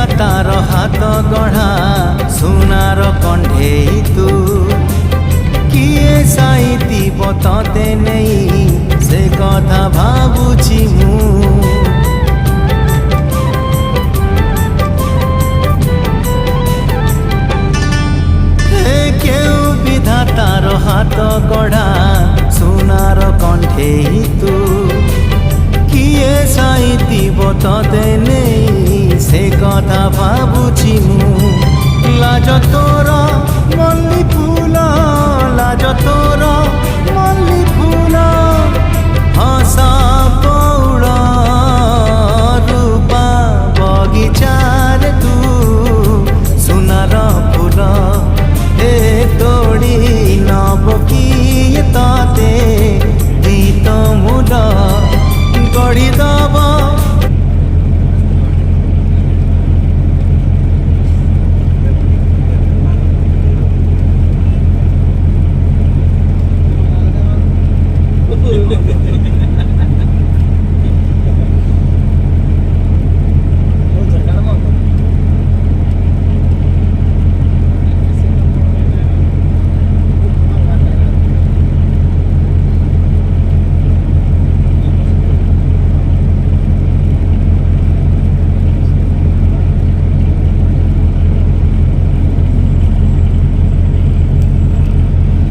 विधातार हाथ गढ़ा सुनार कंढेई तू किए साइती बतते नहीं से कथा भाबुची मु केउ विधातार हाथ गढ़ा सुनार कंढेई तू किए साइती बतते नहीं से कथा भाबुची मु लाज तो